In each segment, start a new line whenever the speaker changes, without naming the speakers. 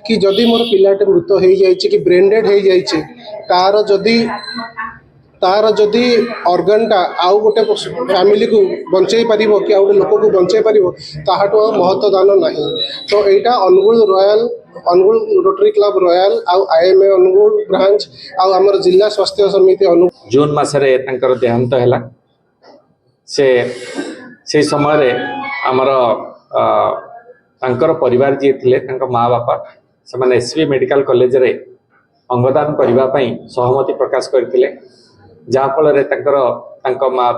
कि जदि मोर पिलाटे मृत हो जाइए कि ब्रेन डेड हो जाइए तार जदि ऑर्गन टा आउ गोटे फैमिली को बंचई पार कि आउ गोटे लोक को बंचई पार ताहाटू महत्व दान ना। तो यहाँ Angul royal Angul rotary club royal आउ आईएमए अनुगुल ब्रांच आउ आमर जिला स्वास्थ्य समिति अनुगुल
जून मसरे तांकर देहांत हैला से समय आमर तांकर परिवार जी थिले तांकर माँ बापा से एसवी मेडिकल कॉलेज रे अंगदान करने सहमति प्रकाश करथिले जहाँफल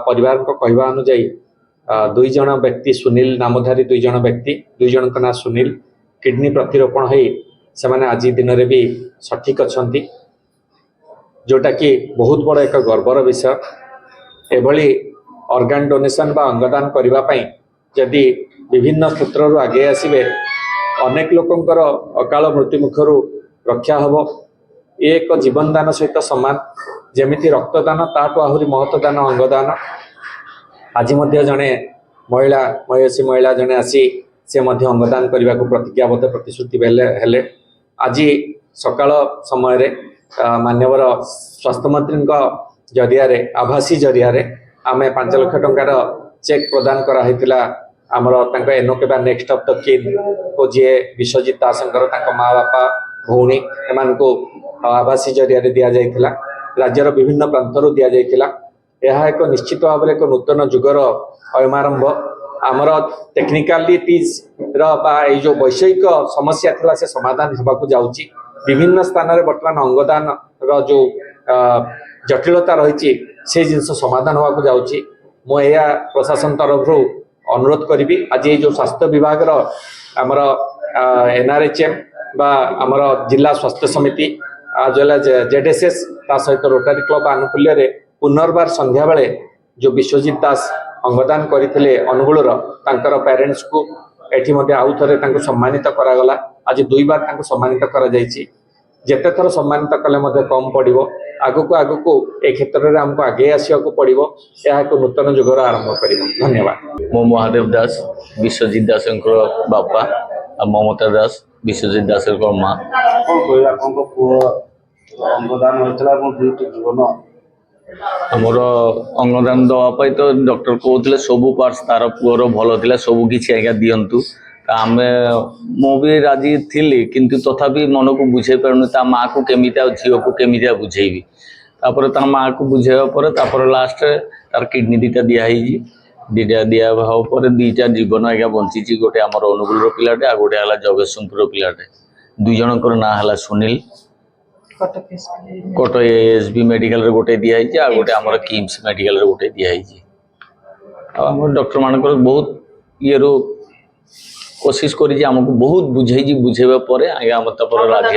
परिवार को कहवा अनुजाई दुई जन व्यक्ति सुनील नामधारी दुई जन व्यक्ति दुई जन का ना सुनील किडनी प्रतिरोपण हो से आज दिन में भी सठिक अच्छा जोटा कि बहुत बड़ एक गर्वर विषय एभली ऑर्गन डोनेशन बा अंगदान करने जदि विभिन्न क्षेत्र आगे आसवे अनेक लोकंकर अकाल मृत्युमुखर रक्षा हम ये एक जीवन दान सहित सामान जमिति रक्तदान ताठू आहरी महत्वदान अंगदान आज जड़े महिला मयसी महिला जड़े आसी से अंगदान करने को प्रतिज्ञाबद्ध प्रतिश्रुति हेले आज सकाळ समय माननीय स्वास्थ्य मंत्री जरिया आभासी जरिया आम 5 लाख टंकार चेक प्रदान कराइला आमर एनोके नेक्स्ट ऑफ द किन को जी विश्वजित दासंकर माँ बापा भौणी एम को आभासी जरिया दि जाइला राज्यर विभिन्न प्रांतर दि जाइला यह एक निश्चित भाव एक नूतन जुगर अयमारंभ आमर टेक्निकालिटीज जो वैषयिक समस्या थिला से समाधान होगा जाउची विभिन्न स्थान में बर्तमान अंगदान जो जटिलता रही से जिनस समाधान होगा जाउची मो या प्रशासन तरफ अनुरोध करी आज ये जो स्वास्थ्य विभाग आमर एनआरएचएम बा आमर जिला स्वास्थ्य समिति आज जेडएसएस ता सहित रोटरी क्लब आनुकूल्य पुनर्बार संध्या बेले जो विश्वजित दास अंगदान करते अनुगुलर तांकर पेरेंट्स को एठी मध्य आउ थे सम्मानित करागला आज 2 बार सम्मानित करा जायछि जेते थर सम्मानित कले मध्य कम पड़ो आगको आगको ए क्षेत्र में आमको आगे आसवाक पड़ो यह एक नूतन जुगर आरंभ कर धन्यवाद।
मो महादेव दास विश्वजित दास बापा ममता दास विश्वजित दास माँ आमर अंगदान दवाई तो डॉक्टर कहते सबू पार्ट्स तार पुअर भल था सबू किसी आज्ञा दिंतु आम मु भी राजी थी किंतु तथापि मन को बुझे पारुनी ता माँ को केमी झी को केमी बुझेबी तापर ता माँ को बुझेबा पर लास्ट तार किडनी दीटा दिखाई दीटा दिया पर 2टा जीवन आज्ञा बंची गोटे आमर अनुगुल पिलाटे आ गोटे है जगतसिंहपुर पिलाटे 2 जनकर ना है सुनील कटक एएसबी मेडिकल गोटे दिखाई आ गोटे आमर किम्स मेडिकल गोटे दिखाई आम डॉक्टर मान बहुत ये कोशिश करी आमको बहुत बुझे बुझेबा पर आज्ञा आम राजी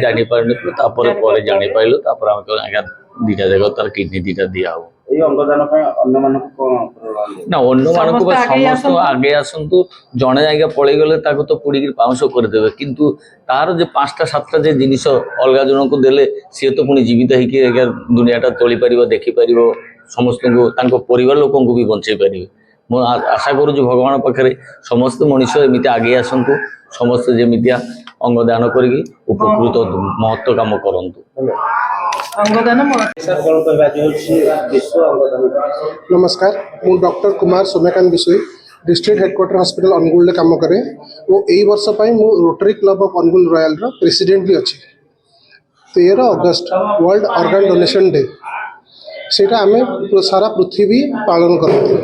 जानी पारे जानी पाइलु आज्ञा 2टा जगह तार किडनी 2टा दिया हो ना अन्य मानक समस्त आगे आसतु जड़े आज्ञा पलि गले तो पुड़ी पाउंस करदे किंतु तार जो 5टा 7टा जे जिनिस अलग जन को देले सी तो पुणी जीवित होकर दुनियाटा चली पार देखिपार समस्त को परिवार लोक भी बंचे पारे मु आशा करुँ भगवान पाखे समस्त मनीष एमती आगे आसतु समस्त जमितिया अंगदान करके उपकृत महत्व काम करंतु।
नमस्कार मु doctor Kumar Somyakanta Bishoi district headquarter hospital Angul काम करे और यही वर्ष मु Rotary Club of Angul royal president भी अच्छी 13 अगस्त वर्ल्ड ऑर्गन डोनेशन डे सेटा आमे सारा पृथ्वी पालन करते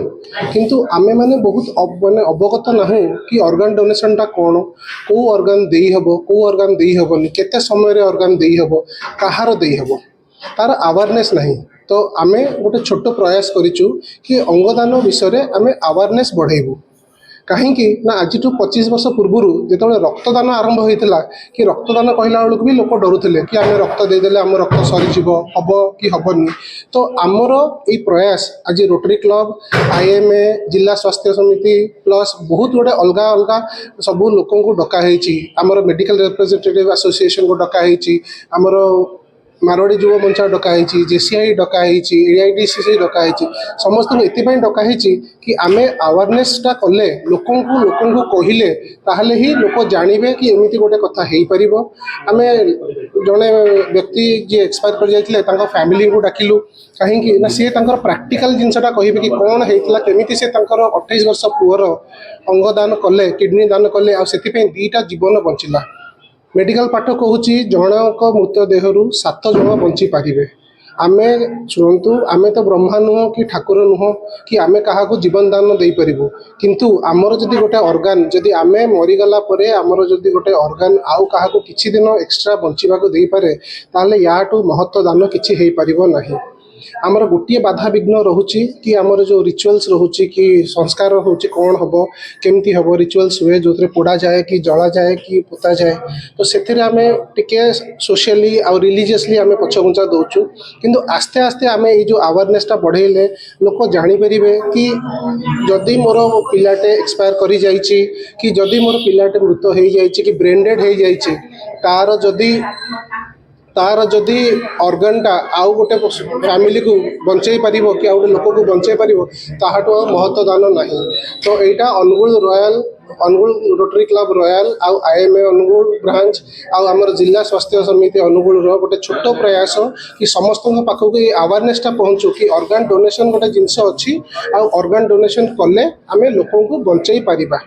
किंतु आमे माने बहुत माने अवगत ना कि ऑर्गन डोनेशन टा कौन को ऑर्गन देई हबो को ऑर्गन देई हबोनी केते समय रे ऑर्गन देई हबो कहार देई हबो तार अवेयरनेस नहीं तो आमे गोटे छोट प्रयास करिचु कि अंगदान विषय आमे अवेयरनेस बढ़ेबू कहीं ना आज 25 वर्ष पूर्व जो रक्तदान आरंभ होता कि रक्तदान कहला बेलू भी लोक डरुले कि आम रक्त देदेले आम रक्त सरीज हम कि हेनी तो आमर ये प्रयास आज रोटरी क्लब आईएमए जिला स्वास्थ्य समिति प्लस बहुत गुड़े अलग अलग सबू लोक डकाई आमर मेडिकल रिप्रेजेंटेटिव एसोसिएशन को डकाई आमर ମାରୱାଡ଼ି ଯୁବ ମଞ୍ଚ ଡକାହେଇଛି, JCI ଡକାହେଇଛି, AIDCC ଡକାହେଇଛି। ସମସ୍ତଙ୍କୁ ଏଥିପାଇଁ ଡକାହେଇଛି କି ଆମେ ଆୱାରନେସ୍ଟା କଲେ, ଲୋକଙ୍କୁ କହିଲେ ତାହେଲେ ହିଁ ଲୋକ ଜାଣିବେ କି ଏମିତି ଗୋଟେ କଥା ହେଇପାରିବ। ଆମେ ଜଣେ ବ୍ୟକ୍ତି ଯିଏ ଏକ୍ସପାୟାର କରିଯାଇଥିଲେ ତାଙ୍କ ଫ୍ୟାମିଲିଙ୍କୁ ଡାକିଲୁ, କାହିଁକି ନା ସିଏ ତାଙ୍କର ପ୍ରାକ୍ଟିକାଲ ଜିନିଷଟା କହିବେ କି କ'ଣ ହେଇଥିଲା, କେମିତି ସେ ତାଙ୍କର 28 ବର୍ଷ ପୁଅର ଅଙ୍ଗ ଦାନ କଲେ, କିଡନୀ ଦାନ କଲେ, ଆଉ ସେଥିପାଇଁ 2ଟା ଜୀବନ ବଞ୍ଚିଲା। ମେଡ଼ିକାଲ ପାଠ କହୁଛି ଜଣଙ୍କ ମୃତଦେହରୁ 7 ଜଣ ବଞ୍ଚିପାରିବେ। ଆମେ ଶୁଣନ୍ତୁ, ଆମେ ତ ବ୍ରହ୍ମା ନୁହଁ କି ଠାକୁର ନୁହଁ କି ଆମେ କାହାକୁ ଜୀବନ ଦାନ ଦେଇପାରିବୁ, କିନ୍ତୁ ଆମର ଯଦି ଗୋଟେ ଅର୍ଗାନ, ଯଦି ଆମେ ମରିଗଲା ପରେ ଆମର ଯଦି ଗୋଟେ ଅର୍ଗାନ ଆଉ କାହାକୁ କିଛି ଦିନ ଏକ୍ସଟ୍ରା ବଞ୍ଚିବାକୁ ଦେଇପାରେ, ତାହେଲେ ୟାଠୁ ମହତ୍ତ୍ୱ ଦାନ କିଛି ହେଇପାରିବ ନାହିଁ। ଆମର ଗୋଟିଏ ବାଧାବିଘ୍ନ ରହୁଛି କି ଆମର ଯେଉଁ ରିଚୁଆଲ୍ସ ରହୁଛି କି ସଂସ୍କାର ହେଉଛି, କ'ଣ ହେବ, କେମିତି ହେବ, ରିଚୁଆଲ୍ସ ହୁଏ ଯେଉଁଥିରେ ପୋଡ଼ାଯାଏ କି ଜଳାଯାଏ କି ପୋତାଯାଏ। ତ ସେଥିରେ ଆମେ ଟିକେ ସୋସିଆଲି ଆଉ ରିଲିଜିୟସଲି ଆମେ ପଛଘୁଞ୍ଚା ଦେଉଛୁ। କିନ୍ତୁ ଆସ୍ତେ ଆସ୍ତେ ଆମେ ଏଇ ଯେଉଁ ଆୱାରନେସ୍ଟା ବଢ଼େଇଲେ ଲୋକ ଜାଣିପାରିବେ କି ଯଦି ମୋର ପିଲାଟେ ଏକ୍ସପାୟାର କରିଯାଇଛି କି ଯଦି ମୋର ପିଲାଟେ ମୃତ ହେଇଯାଇଛି କି ବ୍ରେନ୍ ଡେଡ୍ ହେଇଯାଇଛି, ତାର ଯଦି ଅର୍ଗାନଟା ଆଉ ଗୋଟେ ଫ୍ୟାମିଲିକୁ ବଞ୍ଚେଇ ପାରିବ କି ଆଉ ଗୋଟେ ଲୋକକୁ ବଞ୍ଚେଇ ପାରିବ, ତାହାଠୁ ଆଉ ମହତ୍ତ୍ୱ ଦାନ ନାହିଁ। ତ ଏଇଟା ଅନୁଗୁଳ ରୋଟରୀ କ୍ଲବ ରୟାଲ ଆଉ IMA ଅନୁଗୁଳ ବ୍ରାଞ୍ଚ ଆଉ ଆମର ଜିଲ୍ଲା ସ୍ୱାସ୍ଥ୍ୟ ସମିତି ଅନୁଗୁଳର ଗୋଟେ ଛୋଟ ପ୍ରୟାସ କି ସମସ୍ତଙ୍କ ପାଖକୁ ଏଇ ଆୱାରନେସ୍ଟା ପହଞ୍ଚୁ କି ଅର୍ଗାନ ଡୋନେସନ୍ ଗୋଟେ ଜିନିଷ ଅଛି, ଆଉ ଅର୍ଗାନ ଡୋନେସନ୍ କଲେ ଆମେ ଲୋକଙ୍କୁ ବଞ୍ଚେଇ ପାରିବା।